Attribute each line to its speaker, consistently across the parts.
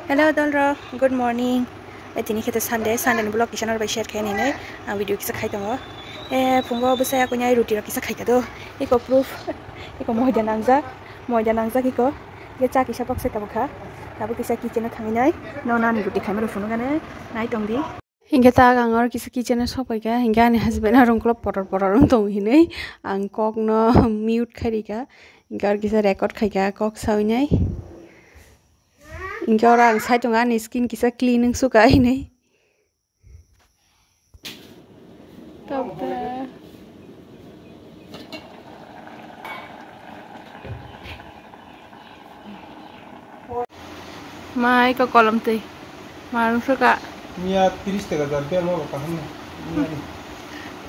Speaker 1: Hello Dolro, good morning. Tini kita Sunday blog kisah orang share kaya ni video kisah kaya tengok. Punggo besar aku nyai roti kisah kaya tu. Iko proof, iko mau jangan angza iko. Dia cak kisah box kita buka. Tapi kisah kitchen tu kami nona ni roti kaya mana phone kan nai tong di. Hingga tak angor kisah kitchen tu apa ya? Hingga ni husband orang kelop poror orang tong ini. Angkok no mute kaya ka. Hingga kisah record kaya kok sawi nyai. Hingga orang saya tu kan skin kisah cleaning suka ini. Tapi mai ke kolam tu, marung suka.
Speaker 2: Mia 30 tega darbe lo kaham na.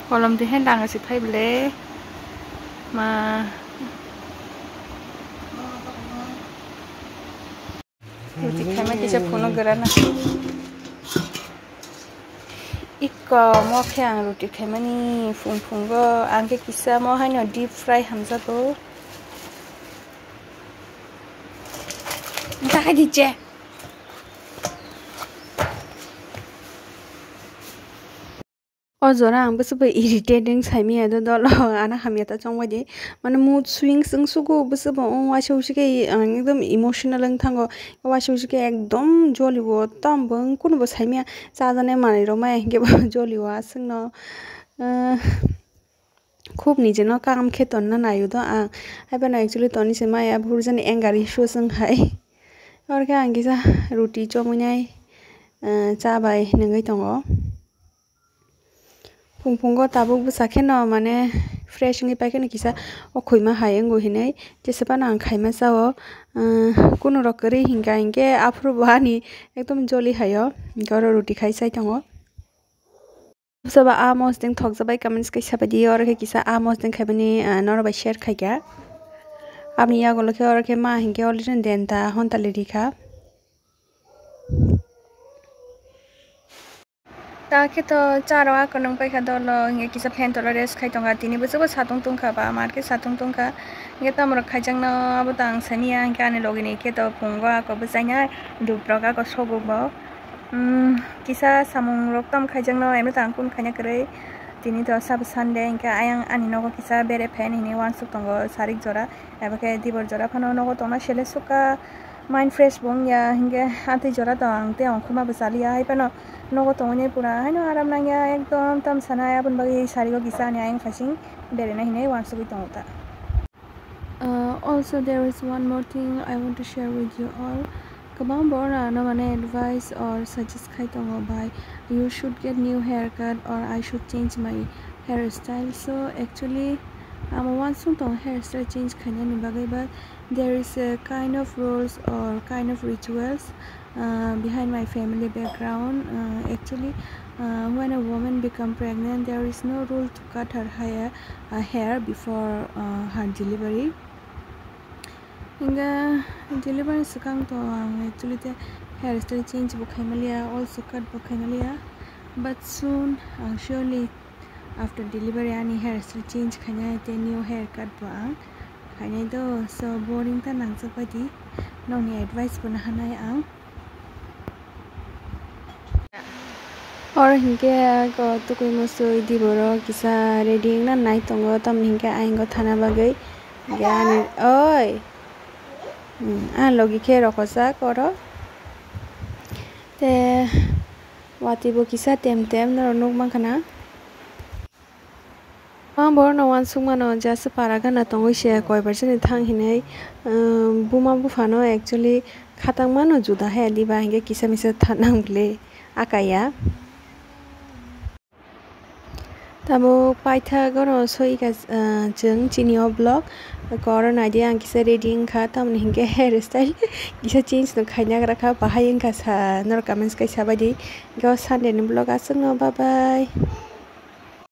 Speaker 1: Kolam tu hendak ngasih thai beli. Ma roti kami kisah puno gerana. Iko mau kaya roti kami ni fung go angke kisah mau hanya deep fry hamza tu. Entah aja je. और जोरा हम बस irritating साइमी है तो doll आना हम ये तो चांगवा जे माने mood swings संग बस वाशो के एकदम emotional लंग थांगो वाशो के एकदम जोली वो तम बंग कुन बस साइमी चाजाने माने रो मैं के जोली वो संग न खूब नीचे न काम खेतन न नायु तो आई बना एक्चुअली तो नहीं से मैं अब हुरजन एंगर इशू संग है और क्या अंगी सा रोटी चोमुनाई चाबाई नंगे तंगो फुंगो ताबुक बसाखे न माने फ्रेश नगे पाके न किसा ओ खोइमा हायंगो हिनै जेसेबा न खाइमा जाओ कुनो रकरे हिंगा हिंगे आफ्रो बानी एकदम जली हायो गरो रोटी खाइसाइ तंगो सबा आमोस दिं थक जबाय कमेंट्स कैसा बायदि और के किसा आमोस दिं खाइबनि नर बाय शेयर खाइगा आमनि यागोल के और के मा हिंगे ऑलरेडी देनता हनताले रिखा ताकि तो चारों आकर नंग पैसा डॉलो ये किसा फैन तोला रेस खाई तोंगा तीनी बस वो सातों तुंगा बा मार्केट सातों तुंगा ये तो मर खाई जंगना अब तांग सनिया क्या ने लोग इन्हें के तो पुंगो आको बस जाइना दुपरोगा को सोगो बा किसा सामुंग रोक तम खाई जंगना एम तांग कुन खाइना करे तीनी तो सब संडे इनका आयंग आनी नगो किसा बेरे फैन इन्हें वान सुक तोंगो सारिक जोरा एब के दिबर जोरा फनो नगो तोना शेले सुका माइंड फ्रेश बोंग या हिंगे आते जोरा तो आंगते अंकुमा बसालिया है पनो नगो तोने पूरा है ना आराम नांगे एकदम तम सनाया बन बगी सारी को किसा ने आयंग फासिंग बेरे नहीं ने वान सुकी तोंगता also there is one more thing I want to share with you all kabang borna no mane advice or suggest khai tongo by you should get new haircut or I should change my hairstyle so actually one sung tong hairstyle change khanya ni bagai but there is a kind of rules or kind of rituals behind my family background actually when a woman become pregnant there is no rule to cut her hair before her delivery inga delivery sekang to actually the hairstyle change bukhaimalia also cut bukhaimalia but soon surely after delivery ani hairstyle change khanya te new haircut ba khanya do so boring ta nang sapadi no ni advice bana hanai ang और हिंगे को तो कोई मसो इदी बरो किसा ready ना नाइ तंगो तम हिंगे आइंगो थाना बागै ज्ञान ओय आ लगी खे रखसा करो ते वातिबो किसा टेम न नुक माखना बर न वान सुमा न जास पारागा न तंगै से कय परसेंट थां हिनै बुमा बुफानो एक्चुअली खातांग मानो जुदा है दिबा हिंगे किसा मिसा थानांगले आकाया तबो पाइथा गरो सोइगा जों चिनियो ब्लॉग करो नाइडिया आं किसा रेडिंग खा तम हिंगे हेयर स्टाइल किसा चेंज न खाइना रखा बाहाय का सा नर कमेंट्स कैसा बायदि गो संडे नि ब्लॉग आसंग बाय बाय